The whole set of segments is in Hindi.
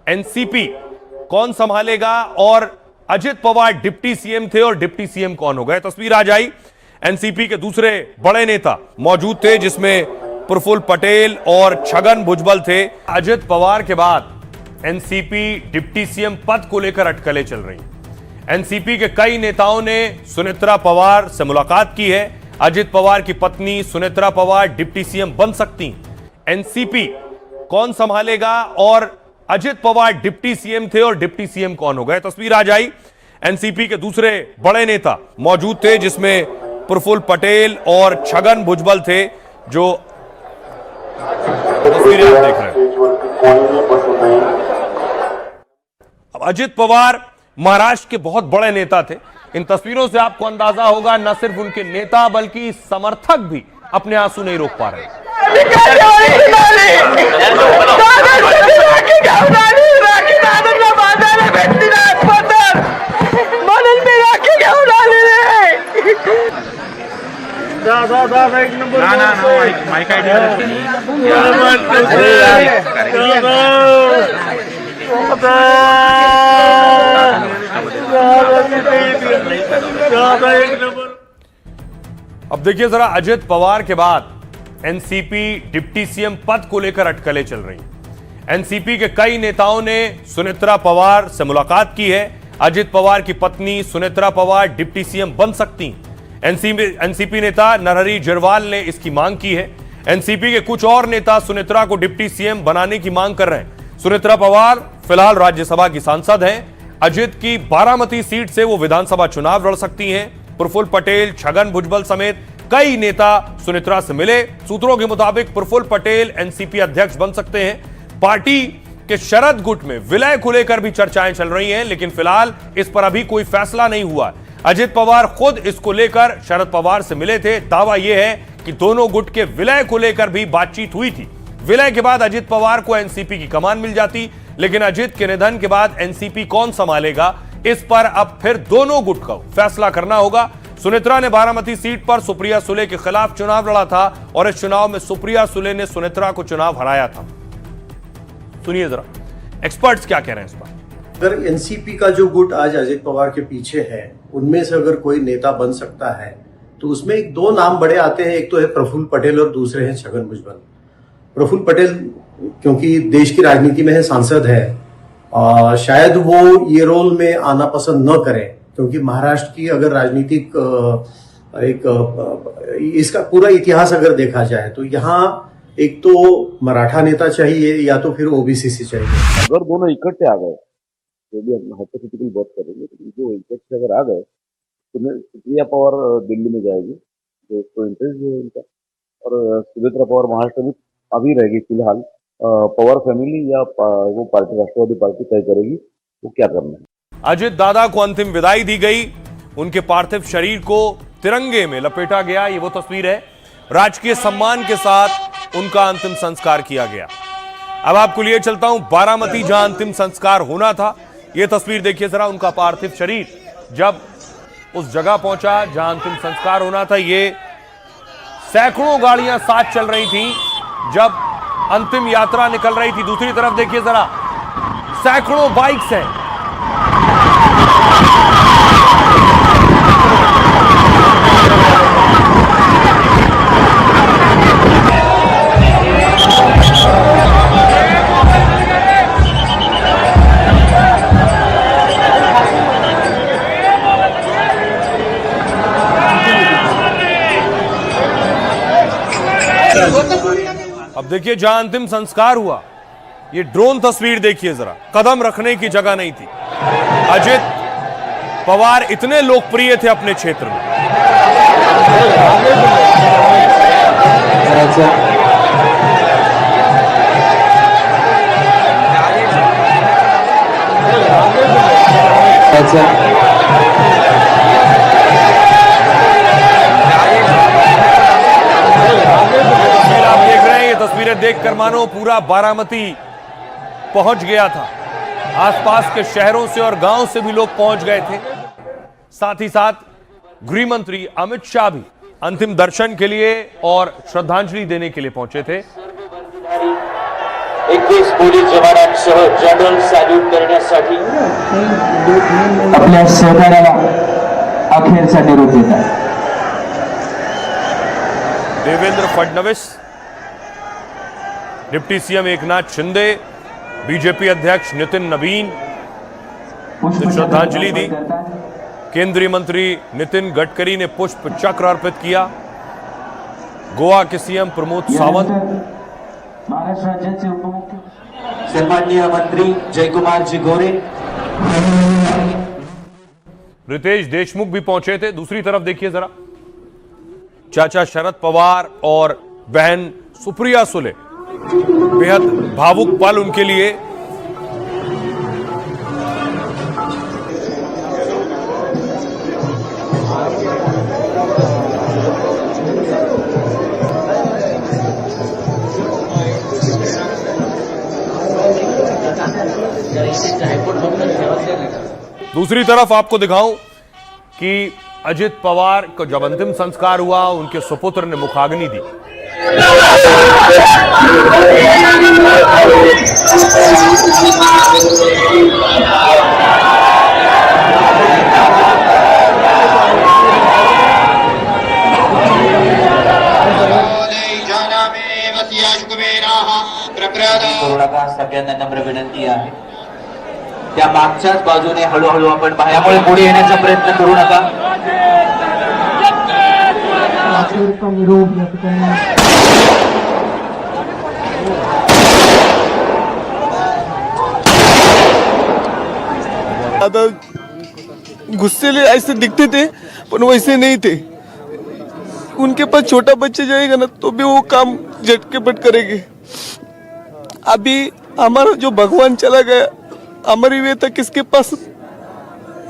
एनसीपी कौन संभालेगा और अजित पवार डिप्टी सीएम थे और डिप्टी सीएम कौन हो गए। तस्वीर आ जाई। एनसीपी के दूसरे बड़े नेता मौजूद थे जिसमें प्रफुल्ल पटेल और छगन भुजबल थे। अजित पवार के बाद एनसीपी डिप्टी सीएम पद को लेकर अटकलें चल रही हैं। एनसीपी के कई नेताओं ने सुनेत्रा पवार से मुलाकात की है। अजित पवार की पत्नी सुनेत्रा पवार डिप्टी सीएम बन सकती। एनसीपी कौन संभालेगा और अजित पवार डिप्टी सीएम थे और डिप्टी सीएम कौन हो गए। तस्वीर आ जाई। एनसीपी के दूसरे बड़े नेता मौजूद थे जिसमें प्रफुल्ल पटेल और छगन भुजबल थे। जो तस्वीरें आप देख रहे हैं, अब अजित पवार महाराष्ट्र के बहुत बड़े नेता थे। इन तस्वीरों से आपको अंदाजा होगा न सिर्फ उनके नेता बल्कि समर्थक भी अपने आंसू नहीं रोक पा रहे। अब देखिए जरा, अजित पवार के बाद एनसीपी डिप्टी सीएम पद को लेकर अटकलें चल रही हैं। एनसीपी के कई नेताओं ने सुनेत्रा पवार से मुलाकात की है। अजित पवार की पत्नी सुनेत्रा पवार डिप्टी सीएम बन सकती। एनसीपी नेता नरहरि झिरवाल ने इसकी मांग की है। एनसीपी के कुछ और नेता सुनेत्रा को डिप्टी सीएम बनाने की मांग कर रहे हैं। सुनेत्रा पवार फिलहाल राज्यसभा की सांसद हैं। अजित की बारामती सीट से वो विधानसभा चुनाव लड़ सकती हैं। प्रफुल्ल पटेल, छगन भुजबल समेत कई नेता सुनेत्रा से मिले। सूत्रों के मुताबिक प्रफुल्ल पटेल एनसीपी अध्यक्ष बन सकते हैं। पार्टी के शरद गुट में विलय को लेकर भी चर्चाएं चल रही हैं, लेकिन फिलहाल इस पर अभी कोई फैसला नहीं हुआ। अजित पवार खुद इसको लेकर शरद पवार से मिले थे। दावा यह है कि दोनों गुट के विलय को लेकर भी बातचीत हुई थी। विलय के बाद अजित पवार को एनसीपी की कमान मिल जाती, लेकिन अजित के निधन के बाद एनसीपी कौन संभालेगा, इस पर अब फिर दोनों गुट को फैसला करना होगा। सुनेत्रा ने बारामती सीट पर सुप्रिया सुले के खिलाफ चुनाव लड़ा था और इस चुनाव में सुप्रिया सुले ने सुनेत्रा को चुनाव हराया था। सुनिए जरा एक्सपर्ट्स क्या कह रहे हैं इस पर। अगर एनसीपी का जो गुट आज अजित पवार के पीछे है, उनमें से अगर कोई नेता बन सकता है तो उसमें एक दो नाम बड़े आते हैं। एक तो है प्रफुल्ल पटेल और दूसरे हैं छगन भुजबल। प्रफुल्ल पटेल क्योंकि देश की राजनीति में है, सांसद है, शायद वो ये रोल में आना पसंद न करें, क्योंकि महाराष्ट्र की अगर राजनीतिक इसका पूरा इतिहास अगर देखा जाए तो यहाँ एक तो मराठा नेता चाहिए या तो फिर ओबीसी से चाहिए। अगर दोनों इकट्ठे आ गए, जो भी हम हाइपोथेटिकल बात करेंगे, तो जो इकट्ठे अगर आ गए तो सुप्रिया पवार दिल्ली में जाएगी, जो उसको इंटरेस्ट है उनका, और सुनेत्रा पवार महाराष्ट्र में अभी रहेगी फिलहाल। पवार फैमिली या वो पार्टी राष्ट्रवादी पार्टी तय करेगी वो क्या करना है। अजित दादा को अंतिम विदाई दी गई। उनके पार्थिव शरीर को तिरंगे में लपेटा गया। ये वो तस्वीर है। राजकीय सम्मान के साथ उनका अंतिम संस्कार किया गया। अब आपको लिए चलता हूं बारामती, जहां अंतिम संस्कार होना था। यह तस्वीर देखिए जरा। उनका पार्थिव शरीर जब उस जगह पहुंचा जहां अंतिम संस्कार होना था, ये सैकड़ों गाड़ियां साथ चल रही थी जब अंतिम यात्रा निकल रही थी। दूसरी तरफ देखिए जरा, सैकड़ों बाइक्स हैं। अब देखिए जहां अंतिम संस्कार हुआ, ये ड्रोन तस्वीर देखिए जरा। कदम रखने की जगह नहीं थी। अजित पवार इतने लोकप्रिय थे अपने क्षेत्र में। तस्वीरें देखकर मानो पूरा बारामती पहुंच गया था। आसपास के शहरों से और गांव से भी लोग पहुंच गए थे। साथ ही साथ गृह मंत्री अमित शाह भी अंतिम दर्शन के लिए और श्रद्धांजलि देने के लिए पहुंचे थे। 21 पोलीस जवानांसह जनरल सॅल्यूट करण्यासाठी आपल्या सहकार्याला अखेरचा निरोप देतात. Devendra Fadnavis, deputy CM Eknath Shinde, BJP अध्यक्ष नितिन नवीन ने श्रद्धांजलि दी. केंद्रीय मंत्री नितिन गडकरी ने पुष्प चक्र अर्पित किया. गोवा के सीएम प्रमोद सावंत, महाराष्ट्र राज्याचे उपमुख्यमंत्री सन्माननीय मंत्री जयकुमार जी गोरे, रितेश देशमुख भी पहुंचे थे. दूसरी तरफ देखिए जरा, चाचा शरद पवार और बहन सुप्रिया सुले, बेहद भावुक पल उनके लिए. दूसरी तरफ आपको दिखाऊं कि अजित पवार को जब अंतिम संस्कार हुआ, उनके सुपुत्र ने मुखाग्नि दी. कोरोना सगळ्यांना नम्र विनंती आहे, त्या मागच्याच बाजूने हळूहळू आपण त्यामुळे पुढे येण्याचा प्रयत्न करू नका. ज्यादा गुस्सेले ऐसे दिखते थे पर वैसे नहीं थे. उनके पास छोटा बच्चा जाएगा ना तो भी वो काम झटके-पट करेंगे. अभी हमारा जो भगवान चला गया, हमारी व्यथा किसके पास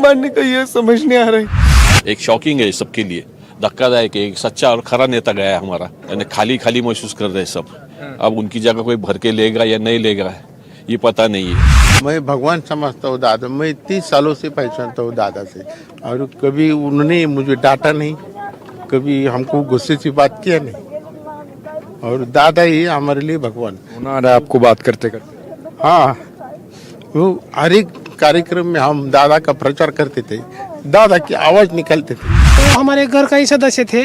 मानने का ये समझ नहीं आ रहा है. एक शॉकिंग है सबके लिए, धक्कादायक है. एक सच्चा और खरा नेता गया है हमारा, यानी खाली खाली महसूस कर रहे हैं सब. अब उनकी जगह कोई भर के लेगा या नहीं लेगा ये पता नहीं है. मैं भगवान समझता हूँ दादा. मैं 30 सालों से पहचानता हूँ दादा से, और कभी उन्होंने मुझे डांटा नहीं, कभी हमको गुस्से से बात किया नहीं. और दादा ही हमारे लिए भगवान. उन्होंने आपको बात करते करते, हाँ, वो हर एक कार्यक्रम में हम दादा का प्रचार करते थे, दादा की आवाज निकलते थे. वो हमारे घर का ही सदस्य थे.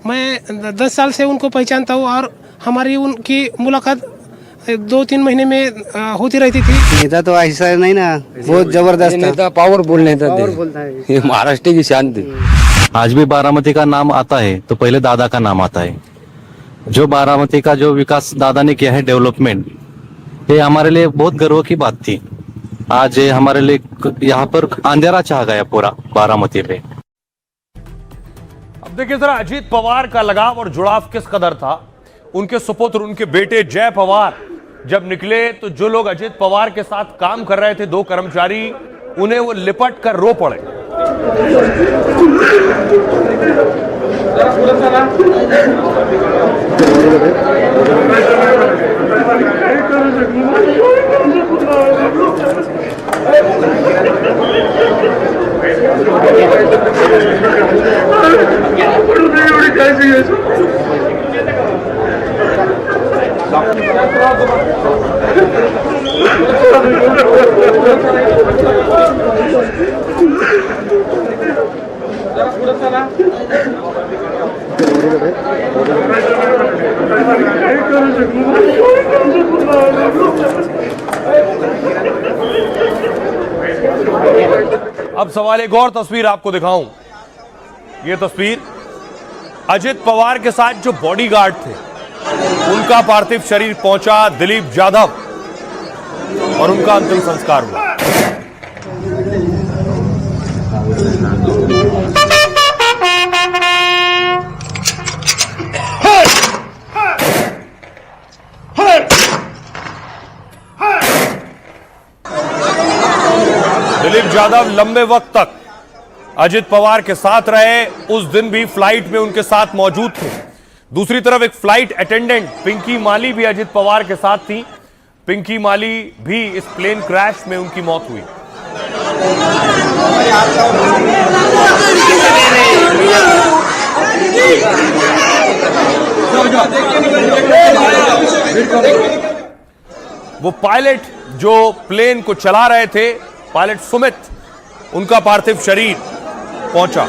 मैं 10 साल से उनको पहचानता हूँ और हमारी उनकी मुलाकात 2-3 महीने में होती रहती थी. नेता तो ऐसा नहीं ना, बहुत जबरदस्त नेता, पावरफुल नेता थे. ये महाराष्ट्र की शान थी. आज भी बारामती का नाम आता है तो पहले दादा का नाम आता है. जो बारामती का जो विकास दादा ने किया है, डेवलपमेंट, ये हमारे लिए बहुत गर्व की बात थी. आज ये हमारे लिए यहाँ पर अंधेरा छा गया पूरा बारामती पे. अब देखिए जरा अजित पवार का लगाव और जुड़ाव किस कदर था. उनके सुपुत्र, उनके बेटे जय पवार जब निकले तो जो लोग अजित पवार के साथ काम कर रहे थे, 2 कर्मचारी, उन्हें वो लिपट कर रो पड़े. अब सवाल एक और तस्वीर आपको दिखाऊं. यह तस्वीर अजित पवार के साथ जो बॉडीगार्ड थे, उनका पार्थिव शरीर पहुंचा दिलीप जाधव और उनका अंतिम संस्कार हुआ. दिलीप जाधव लंबे वक्त तक अजित पवार के साथ रहे. उस दिन भी फ्लाइट में उनके साथ मौजूद थे. दूसरी तरफ एक फ्लाइट अटेंडेंट पिंकी माली भी अजित पवार के साथ थी. पिंकी माली भी इस प्लेन क्रैश में उनकी मौत हुई. वो पायलट जो प्लेन को चला रहे थे, पायलट सुमित, उनका पार्थिव शरीर पहुंचा।